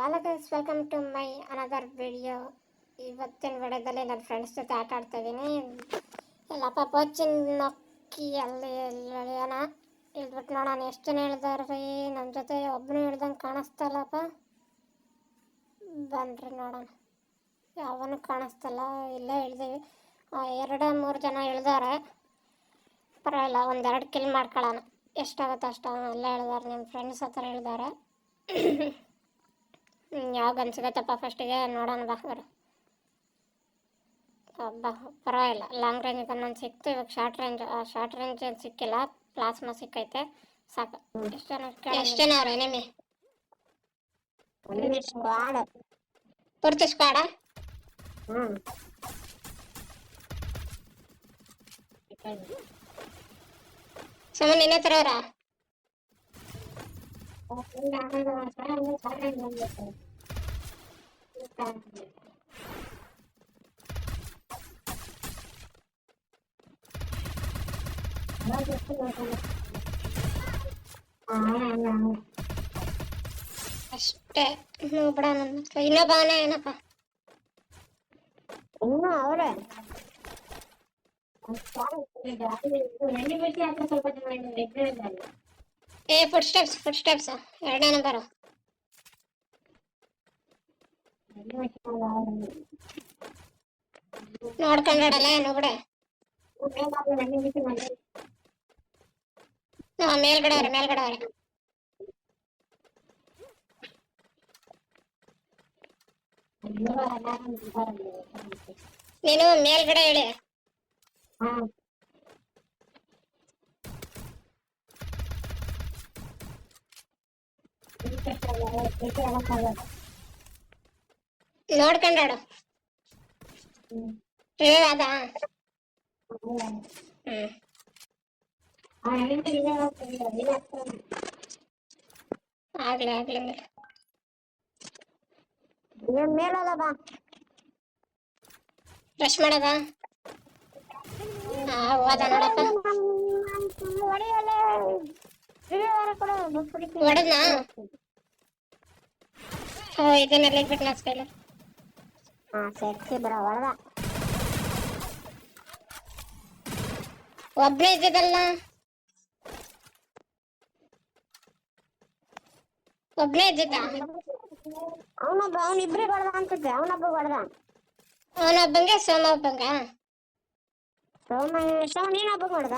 Hello guys, welcome to my another video. ಇವತ್ತಿನ ವಿಡಿಯೋದಲ್ಲಿ ನನ್ನ ಫ್ರೆಂಡ್ಸ್ ಜೊತೆ ಆಟ ಆಡ್ತಾ ಇದ್ದೀನಿ. ಇಲ್ಲಪ್ಪ ಪೋಚಿನ್ ನೊಕ್ಕಿ ಅಲ್ಲಿ ಎಳೆಯೋಣ. ಇಳ್ಬಿಟ್ಟು ನೋಡೋಣ ಎಷ್ಟು ಜನ ಇಳ್ದಾರ್ರಿ. ನಮ್ಮ ಜೊತೆ ಒಬ್ಬನು ಇಳ್ದಂಗೆ ಕಾಣಿಸ್ತಲ್ಲಪ್ಪ. ಬನ್ನಿರಿ ನೋಡೋಣ. ಯಾವನು ಕಾಣಿಸ್ತಲ್ಲ. ಇಲ್ಲೇ ಇಳ್ದೀವಿ. 2-3 ಜನ ಇಳ್ದಾರೆ. ಪರವಾಗಿಲ್ಲ, ಒಂದೆರಡು ಕಿಲ್ ಮಾಡ್ಕೊಳ್ಳೋಣ. ಎಷ್ಟಾಗುತ್ತೆ ಅಷ್ಟು. ಅಲ್ಲೇ ಇಳ್ದಾರೆ, ನಿಮ್ಮ ಫ್ರೆಂಡ್ಸ್ ಹತ್ರ ಇಳ್ದಾರೆ. ಯಾವ ಗನ್ ಸಿಗತ್ತಪ್ಪ ಫಸ್ಟಿಗೆ ನೋಡೋಣ ಬಾ. ಬರು ಬಾ, ಪರವಾಗಿಲ್ಲ. ಲಾಂಗ್ ರೇಂಜ್ ಗನ್ ಒಂದು ಸಿಕ್ತು. ಇವಾಗ ಶಾರ್ಟ್ ರೇಂಜ್ ಏನು ಸಿಕ್ಕಿಲ್ಲ. ಪ್ಲಾಸ್ಮಾ ಸಿಕ್ಕೈತೆ, ಸಾಕು. ಎಷ್ಟು ಜನ ಅವ್ರೆ ಎನಿಮಿ? ಸ್ಕ್ವಾಡ್ ಪೂರ್ತಿ ಸ್ಕ್ವಾಡ? ಸುಮ್ಮನೆ ನಿನ್ನೆ ತರೋರಾ? ಅಷ್ಟೇ. ಬಿಡ, ನನ್ನ ಇನ್ನೊಬ್ಬವನ ಏನಪ್ಪ? ಇನ್ನು ಅವ್ರೆ ಫುಡ್ ಸ್ಟೆಪ್ಸ್ 2ನೇ ನಂಬರು. ನೋಡ್ಕೊಂಡಾಡಲ್ಲ ಏನು ಬಿಡೆ. ಮೇಲ್ಗಡೆ ಅವ್ರೆ. ನೀನು ಮೇಲ್ಗಡೆ ಹೇಳಿ. ನೋಡ್ಕೊಂಡಾಡು. ಅದ ಆಗ್ಲಿ ಮೇಲದ ಬಾ. ಬ್ರಷ್ ಮಾಡದ. ಹೋದ ನೋಡಪ್ಪ. ಹೊಡೆದ್ನಾ? ಇದನ್ನೆಲ್ಲ ಬಿಟ್ಟು ನಾಸ್ಕೈಲ. ಸೆಕ್ಸಿ ಬರ ಹೊಡೆದ. ಒಬ್ಬನೇ ಇದ್ದಿದ್ದಲ್ಲ. ಒಬ್ಬನೇ ಇದ್ದಿದ್ದ. ಅವನಿಬ್ರಿಗೆ ಹೊಡೆದ ಅನ್ಸುತ್ತೆ. ಅವನೊಬ್ಬ ಹೊಡೆದ. ಅವನೊಬ್ಬಂಗೆ ಸೋಮ ಒಬ್ಬಂಗ. ನೀನೊಬ್ಬ ಹೊಡೆದ.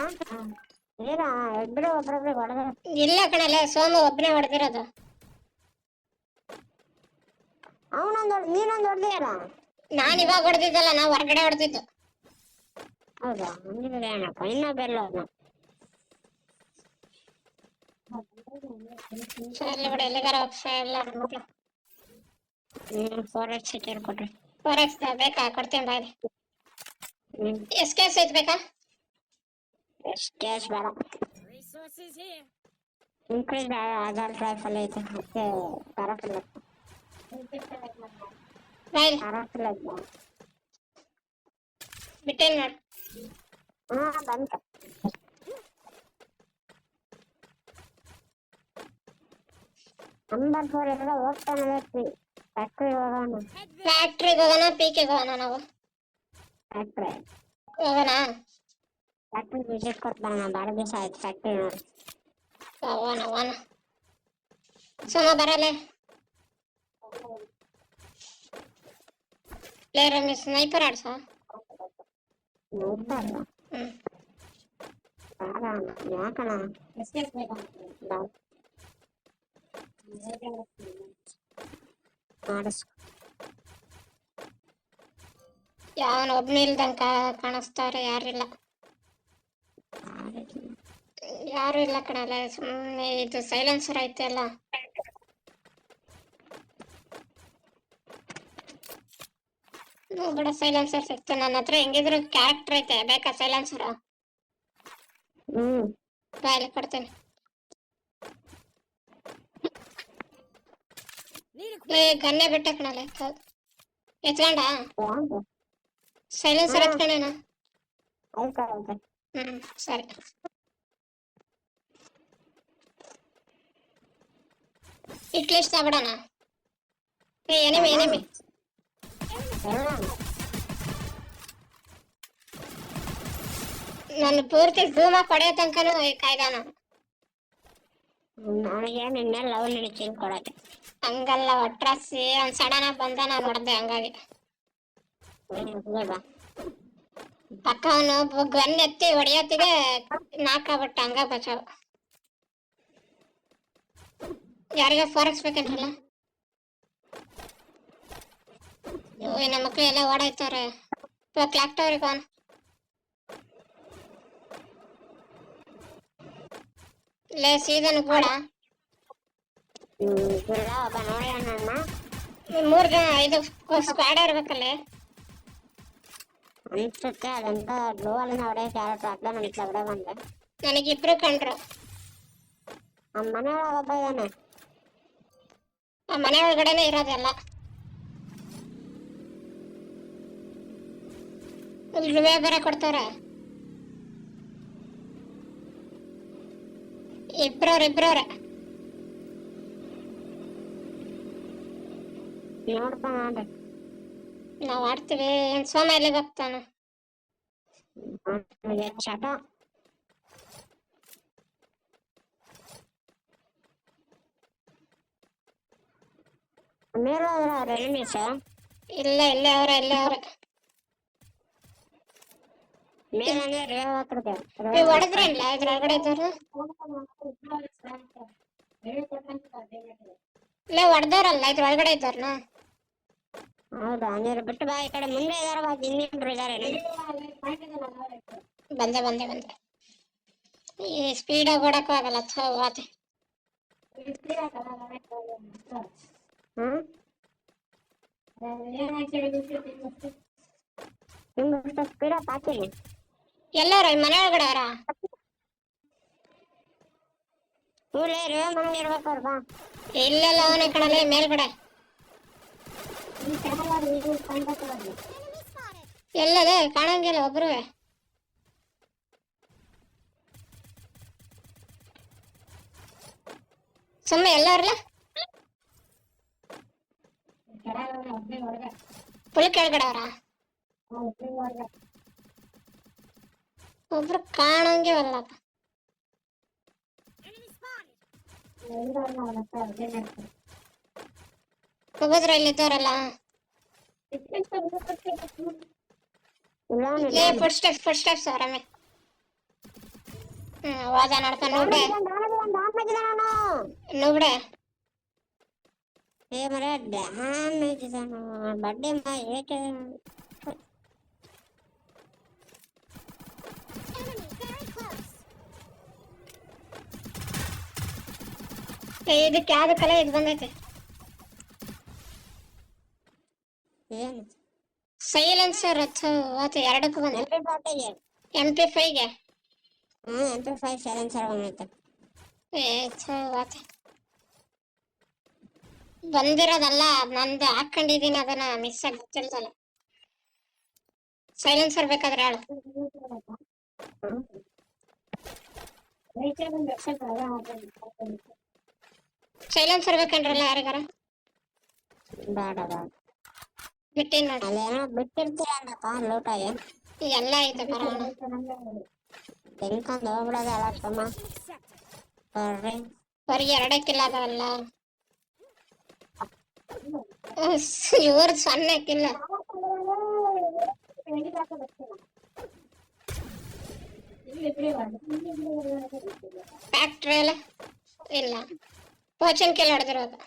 ಇಬ್ರು ಒಬ್ರೊಬ್ರಿಗೆ ಹೊಡೆದ. ಇಲ್ಲ ಕಣಲ್ಲ, ಸೋಮ ಒಬ್ಬನೇ ಹೊಡೆದಿರೋದು. ನೀನೊಂದು ಹೊಡೆದಿಯಲ್ಲ. ನಾನು ಇವಾಗ ಹೊಡೆದಿದ್ದಲ್ಲ, ನಾವು ಹೊರಗಡೆ ಹೊಡೆದಿದ್ದು. ಹೌದಾ? ಏನಪ್ಪ ಇನ್ನೊಬ್ಬೆಲ್ಲ ಸರಿ ಬಿಡ, ಎಲ್ಲಿಗಾರ ಎಲ್ಲ ಫಾರೆಸ್ಟ್ ಸಿಟಿಯಲ್ಲಿ ಕೊಟ್ರಿ. ಫಾರೆಕ್ಸ್ ಬೇಕಾ? ಕೊಡ್ತೀನಿ ಬಾಯ್. ಎಷ್ಟು ಕೇಸ್ ಐತೆ ಬೇಕಾ? ಎಷ್ಟು ಕ್ಯಾಶ್ ಬೇಡ. ಇನ್ಕ್ರೀಸ್ ಅದರ್ ರೈಫಲ್ ಐತೆ. ಮತ್ತೆ ಪರಫಿಲ್ ಬಿಟ್ಟೇನ್ ಮಾಡಿ. ಬಂತ. ನಂಬರ್ 4 ಎಲ್ಲ ಹೋಗ್ತಾನೆ. ಫ್ಯಾಕ್ಟ್ರಿಗೆ ಹೋಗೋಣ, ಪೀಕಿಗೆ ಹೋಗೋಣ. ನಾವು ಹೋಗೋಣ. ಫ್ಯಾಕ್ಟ್ರಿ ವಿಸಿಟ್ ಕೊಡ್ತಾನೆ. ಭಾಳ ದಿವಸ ಆಯ್ತು ಫ್ಯಾಕ್ಟ್ರಿ ನೋಡಿ. ಹೋಗೋಣ. ಸೋಮ ಬರಲ್ಲ. Player sniper ಆಡ್ಸ. ಯಾಕಣ ಯಾವನ ಒಬ್ನೇ ಇಲ್ದಂಗ ಕಾಣಿಸ್ತಾವ್ರೆ. ಯಾರು ಇಲ್ಲ ಕಣಲ್ಲ. ಸುಮ್ಮನೆ ಇದು ಸೈಲೆನ್ಸರ್ ಐತೆ ಅಲ್ಲ. ಬಿಡ, ಸೈಲೆನ್ಸರ್ ಸಿಕ್ತು ನನ್ನ ಹತ್ರ. ಹೆಂಗಿದ್ರು ಕ್ಯಾರೆಕ್ಟರ್ ಐತೆ. ಬೇಕಾ ಸೈಲೆನ್ಸರ್? ಬಾಯಲ್ಲಿ ಕೊಡ್ತೀನಿ. ಗನ್ನೆ ಬಿಟ್ಟ ಕಣಲ್ಲ. ಎತ್ಕೊಂಡ ಸೈಲೆನ್ಸರ್ ಎತ್ಕೊಂಡೇನ? ಸರಿ. ಇಟ್ಲಿಸ್ಟ್ ತಗೊಳ್ಳೋಣ. ಏ ಎನಿಮಿ ನನ್ನ ಪೂರ್ತಿ ಝೂಮ್ ಪಡೆಯೋ ತನಕನೂ ಕಾಯ್ದಾನ. ಅವನಿಗೆ ನಿನ್ನೆ ಲವ್ ನಡೀತೀನಿ ಕೊಡಕ್ಕೆ. ಹಂಗಲ್ಲ ಒಟ್ರಾಸಿ ಅವ್ನು ಸಡನ್ ಆಗಿ ಬಂದ ನಾನು ಹೊಡೆದೆ ಹಂಗಾಗಿ. ಪಕ್ಕ ಅವನು ಗನ್ ಎತ್ತಿ ಹೊಡೆಯೋತ್ತಿಗೆ ನಾಕಾಗ್ಬಿಟ್ಟ ಹಂಗ ಬಚಾವ್. ಯಾರಿಗ ಫೋರಕ್ಸ್ಬೇಕಂತಲ್ಲ. ಓಯ್ ನಮ್ಮ ಮಕ್ಳು ಎಲ್ಲ ಓಡಾಯ್ತವ್ರೆ. ಇವಾಗ ಕ್ಲಾಕ್ ಟವರಿಗೆ ಅವನು ಲೇ ಸೀಸನ್ ಕೂಡ 3 ಜನ 5 ಸ್ಕ್ವಾಡ್ ಇರ್ಬೇಕಲ್ಲೇ ಅನ್ಸುತ್ತೆ. ಅದಂತ ಗ್ಲೋವಲ್ಲಿನ ಹೊಡೆಯಕ್ಕೆ ಯಾರು ಟ್ರಾಕ್ಡ ನಡೀತಾ ಬಿಡ ಬಂದೆ. ನನಗಿಬ್ರು ಕಂಡ್ರು. ನಮ್ಮ ಮನೆಯೊಳಗೆ ಒಬ್ಬ ಇದ್ದಾನೆ. ಆ ಮನೆ ಒಳಗಡೆನೆ ಇರೋದೆಲ್ಲ. ರಿವೇ ಬೇರೆ ಕೊಡ್ತಾರ. ಇಬ್ರವ್ರೆ ನೋಡ್ತಾ ನೋಡ್ರಿ. ನಾವ್ ಆಡ್ತೀವಿ. ಸೋಮ ಎಲ್ಲಿಗೆ ಹೋಗ್ತಾನ? ಚಟ ಮೇಲೆ ಅವ್ರ ಎನಿಮೀಸ್ ಇಲ್ಲೇ ಅವ್ರೆ ಮೇಲೆ ರೇವ್ ಹಾಕಿರ್ತೆ. ಹೊಡೆದ್ರಲ್ಲ ಇದ್ರೊಳಗಡೆ ಇದ್ದವ್ರು. ಇಲ್ಲ ಹೊಡೆದವ್ರಲ್ಲ ಇದ್ರೊಳಗಡೆ ಇದ್ದವ್ರನ್ನ. ಹೌದಾ? ನೀರು ಬಿಟ್ಟು ಬಾ ಈ ಕಡೆ. ಮುಂದೆ ಇದಾರ ಬಾ, ಇನ್ನಿಬ್ರು ಇದಾರೆ. ಬಂದೆ ಈ ಸ್ಪೀಡಾಗಿ ಓಡಕ್ಕೂ ಆಗಲ್ಲ. ಆತೆ ನಿಮ್ಗೆ ಸ್ಪೀಡಪ್ ಹಾಕಿನಿ. ಎಲ್ಲಾರ ಮನೆ ಒಳಗಡೆ ಅವರ? ಇವ್ರೇ ರೇವ್ ಮನೆ ಇರ್ಬೇಕವ್ರ. ಬಾ ಇಲ್ಲೆಲ್ಲ ಅವನ ಕಣಲೆ ಮೇಲ್ಗಡೆ. ಎಲ್ಲದೆ ಕಾಣಂಗಿಲ್ಲ ಒಬ್ರು. ಸುಮ್ಮನೆ ಎಲ್ಲಾರಲ್ಲ ಫುಲ್ ಕೆಳಗಡೆ ಅವರ. ಒಬ್ರು ಕಾಣಂಗಿವಲ್ಲಪ್ಪ. ಹೋಗೋದ್ರ ಇಲ್ಲಿದ್ದವರಲ್ಲ. Food steps ಅವರಮ್ಮೆ. ವಾದ ನೋಡ್ಕೊಂಡು ನುಬ್ಡೆ. ಏ ಮರ ಡ್ಯಾಮೇಜ್ ಬಡ್ಡೆ ಏಕೆ ಇದಕ್ಕೆ ಯಾವ್ದು ಕಲೆ ಇದು ಬಂದೈತೆ. ಏನು ಸೈಲೆನ್ಸರ್ ಆತು ಎರಡಕ್ಕೂ ಬಂದ. MP5ಗೆ MP5 ಸೈಲೆನ್ಸರ್ ಬಂದೈತೆ. ಬಂದಿರೋದಲ್ಲ, ನಂದು ಹಾಕೊಂಡಿದೀನಿ. ಅದನ್ನ ಮಿಸ್ ಆಗಿ ಗೊತ್ತಿಲ್ದಲ್ಲ. ಸೈಲೆನ್ಸರ್ ಬೇಕಾದ್ರೆ ಹೇಳು. ಸೈಲೆನ್ಸರ್ ಬೇಕಂದ್ರಲ್ಲ ಯಾರಿಗಾರ ಬೇಡ ಬಿಟ್ಟಿನ್ ನೋಡಿ. ಅಲ್ಲೇನೋ ಬಿಟ್ಟಿರ್ತೀರಪ್ಪ ಲೂಟಾಗಿ. ಎಲ್ಲ ಐತೆ ಬರೋಣ. ತೆಂಕೊಂಡು ಹೋಗ್ಬಿಡೋದು ಎಲ್ಲ ಸುಮ್ಮ. ಬರ್ರಿ ಬರೀ 2 ಕಿಲ್ಲ ಅದಾವಲ್ಲ. ಇವ್ರ ಸಣ್ಣ ಕಿಲ್ಲ. ಫ್ಯಾಕ್ಟ್ರಿ ಎಲ್ಲ ಇಲ್ಲ. ಪೋಚನ್ ಕೆಲ ಹೊಡೆದಿರೋದು.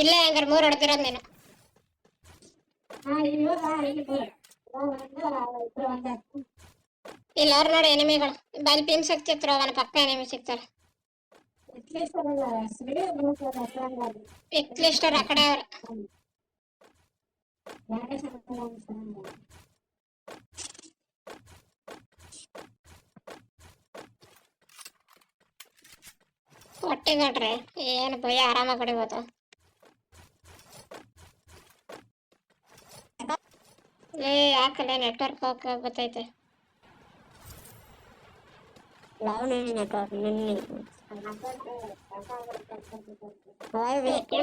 ಇಲ್ಲ ಹಂಗಾರೆ 3 ಹೊಡೆದಿರೋದು ನೀನು. ಇಲ್ಲ ಅವ್ರು ನೋಡಿ ಎನಿಮಿಗಳು. ಬಲ್ ಪಿನ್ ಸಿಕ್ತಿತ್ರ ಅವನ ಪಕ್ಕ ಎನಿಮಿ ಸಿಗ್ತಾರೆ. ಎಕ್ಲಿಸ್ಟರ್ ಆ ಕಡೆ ಅವ್ರ. ಒಟ್ಟಿಗಾಡ್ರೆ ಏನು ಭಯ, ಆರಾಮಾಗಿ ಹೊಡಿಬೋದು. ಯಾಕಲ್ಲ ನೆಟ್ವರ್ಕ್ ಹೋಗತೈತೆ. ಓಡು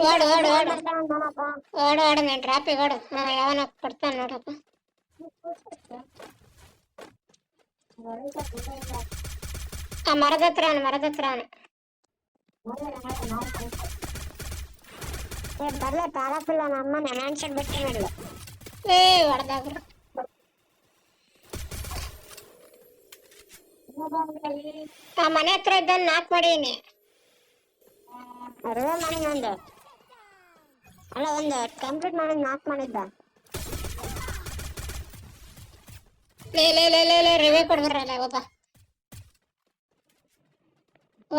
ಓಡು ಓಡು ಓಡು ಓಡು ನಾನು ಡ್ರಾಪಿಗೆ ಓಡು ಯಾವನ ಕೊಡ್ತಾನೆ ನೋಡಪ್ಪ. ಆ ಮರದ ಹತ್ರ ಅವನು. ಬರ್ಲೆ ಪಾಲಪಿಲ್ಲ ನಮ್ಮ ನೆನ್ಸಕ್ ಬಿಟ್ಟು ನೋಡ್ಲ ಹೊಡೆದಾಗ್ರು ಆ ಮನೆ ಹತ್ರ ಇದ್ದ ನಾಕ್ ಮಾಡೀನಿ. ಅರ್ವ ಮಾಡಿ ಒಂದು ಅಲ್ಲ ಒಂದು ಕಂಪ್ಲೀಟ್ ಮಾಡಿ ನಾಕ್ ಮಾಡಿದ್ದ. ಲೇ ರಿವೇ ಕೊಡ್ಬರಲ್ಲ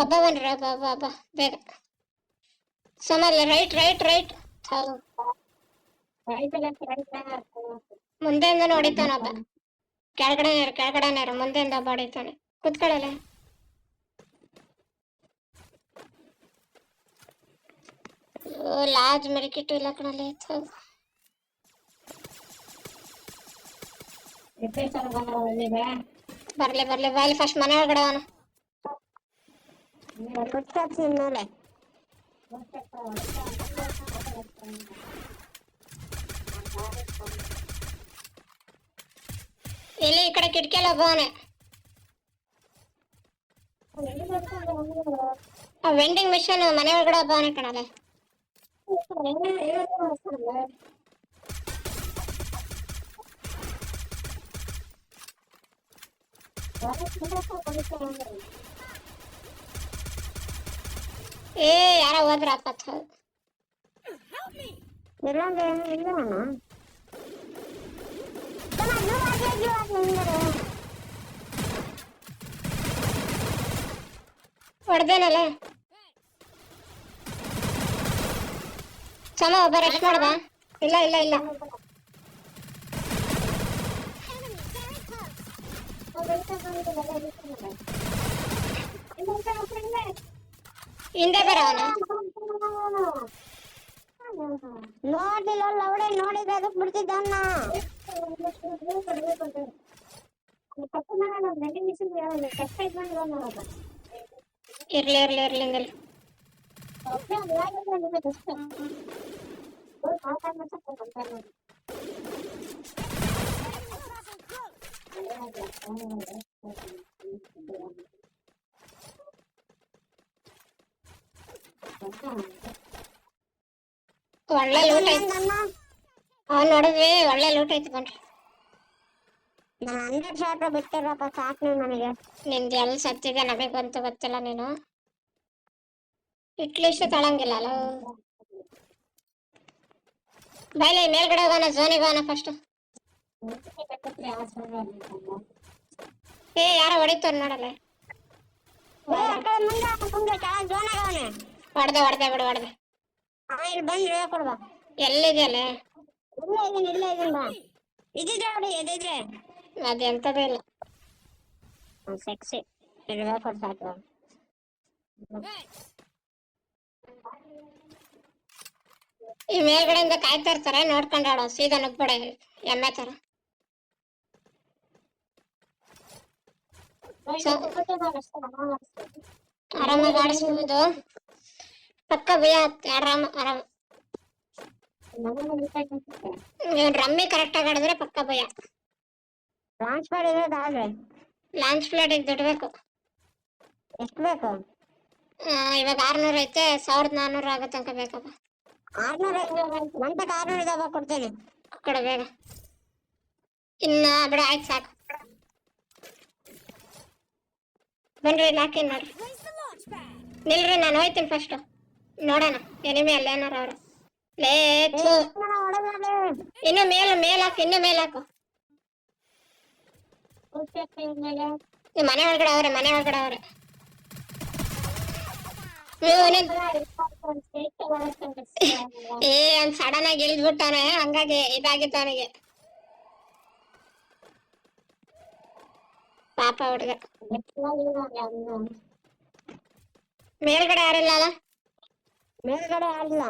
ಒಬ್ಬ ಬನ್ರಿ ಒಬ್ಬ ಬೇಗ ಸಮಲ್ಲ. ರೈಟ್ ಮುಂದೆಯಿಂದ ನೋಡಿತಾನೊಬ್ಬ. ಕೆಳಗಡೆ ಮುಂದೆಯಿಂದ ಒಬ್ಬ ಹೊಡಿತಾನೆ. ಕುತ್ಕೊಳ್ಳಲ್ಲ. ಲಾಜ್ ಮೆಡಿಕಿಟ್ಟು ಇಲ್ಲ ಕಣಲ್ಲಿ. ಬರ್ಲಿ ಫಸ್ಟ್ ಮನೆ ಒಳಗಡೆ ಅವನು. ಮೇಲೆ ಇಲ್ಲಿ ಈ ಕಡೆ ಕಿಟಕಿಯಲ್ಲಿ ಒಬ್ಬವನೆ. ವೆಂಡಿಂಗ್ ಮಿಷನ್ ಮನೆ ಒಳಗಡೆ ಒಬ್ಬವನೆ ಕಣಲೆ. ಯಾರ ಹೋದ್ರಪ್ಪ. ಹೊಡೆದೇನಲ್ಲ ಸಮ ಒಬ್ಬ ರೆಸ್ಟ್ ಮಾಡ್ದ. ಇಲ್ಲ ಹಿಂದೆ ಬರ ಅವನು. ನೋಡಿಲ್ಲ ಲವಡೆ ನೋಡಿದ್ರೆ ಅದಕ್ಕೆ ಬಿಡ್ತಿದ್ದನ್ನ. ಇರ್ಲಿ ಒಳ್ಳೆ ಲೂಟ್ ಐತಿ. ಅವ್ನು ನೋಡಿದ್ವಿ ಒಳ್ಳೆ ಲೂಟ್ ಐತಿ ಕಣ್ರಿ. ನಾನು 100 ಶಾಟ್ ಬಿಟ್ಟಿರಪ್ಪ ಸಾಕು ನನಗೆ. ನಿಂದು ಎಲ್ಲಿ ಸತ್ತಿದೆ ನಮಗಂತೂ ಗೊತ್ತಿಲ್ಲ. ನೀನು ಇಟ್ಲಿಷ್ಟು ತಳಂಗಿಲ್ಲ ಅಲ್ಲ. ಬಾಯ್ಲೆ ಮೇಲ್ಗಡೆ ಹೋಗೋಣ, ಝೋನಿಗೆ ಹೋಗೋಣ ಫಸ್ಟ್. ಯಾರೋ ಹೊಡಿತಾರ ನೋಡಲ್ಲ. ಹೊಡೆದೆ ಬಿಡು. ಎಲ್ಲಿದೆಯಲ್ಲ ಅದೆಂತದೇ ಇಲ್ಲ. ಈ ಮೇಲ್ಗಡೆಯಿಂದ ಕಾಯ್ತಾ ಇರ್ತಾರೆ, ನೋಡ್ಕೊಂಡಾಡೋ ಸೀದಾ ನುಗ್ಬೇಡ ಎಮ್ಮೆ ತರ. ಆರಾಮಾಗಿ ಆಡಿಸ್ಬೋದು. ಪಕ್ಕ ಭಯ ಆರಾಮ್. ನೀವು ರಮ್ಮಿ ಕರೆಕ್ಟ್ ಆಗಿ ಆಡಿದ್ರೆ ಪಕ್ಕ ಭಯ. ಲಾಂಚ್ ಪ್ಲೇಟಿಗೆ ದುಡ್ಡು ಬೇಕು. ಎಷ್ಟು ಬೇಕು? ಇವಾಗ 600 ಐತೆ, 1400 ಆಗೋ ತನಕ ಬೇಕಪ್ಪ. 600 ಕೊಡ್ತೇನೆ ಕೊಡು ಬೇಗ. ಬಿಡ ಆಯ್ತು ಸಾಕು. ಬನ್ರಿ ಲಾಕಿ ನೋಡ್ರಿ. ನಿಲ್ರಿ ನಾನು ಹೋಯ್ತೀನಿ ಫಸ್ಟ್. ನೋಡೋಣ ಎನಿಮೆ ಅಲ್ಲ ಏನಾರ ಅವ್ರು. ಇನ್ನು ಮೇಲ್ ಹಾಕು. ಮನೆ ಒಳಗಡೆ ಅವ್ರೆ. ಅವ್ನು ಸಡನ್ ಆಗಿ ಇಳಿದ್ಬಿಟ್ಟಾನೆ, ಹಂಗಾಗಿ ಇದಾಗಿತ್ತು ಅವನಿಗೆ. ಪಾಪ ಹುಡುಗ. ಮೇಲ್ಗಡೆ ಯಾರಿಲ್ಲ ಅಲ್ಲ? ಮೇಲ್ಗಡೆ ಯಾರಿಲ್ಲ.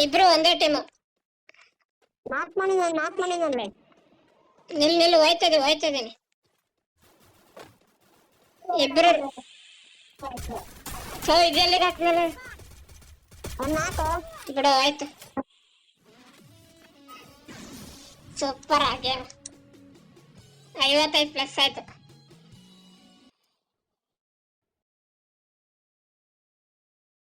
ಇಬ್ರು ಒಂದೇ ಟೀಮು. ನಾಲ್ಕು ಮಾಡಿದ್ನಲ್ಲಿ ನಿಲ್ಲು ಹೋಯ್ತದೀನಿ. ಇಬ್ರು ಇದೆಲ್ಲಿಗೆ ಹಾಕ್ಮೇಲೆ ನಾಲ್ಕು ಬಿಡು ಆಯ್ತು. ಸೂಪರ್ ಆಗೇನು 55 ಪ್ಲಸ್ ಆಯ್ತು.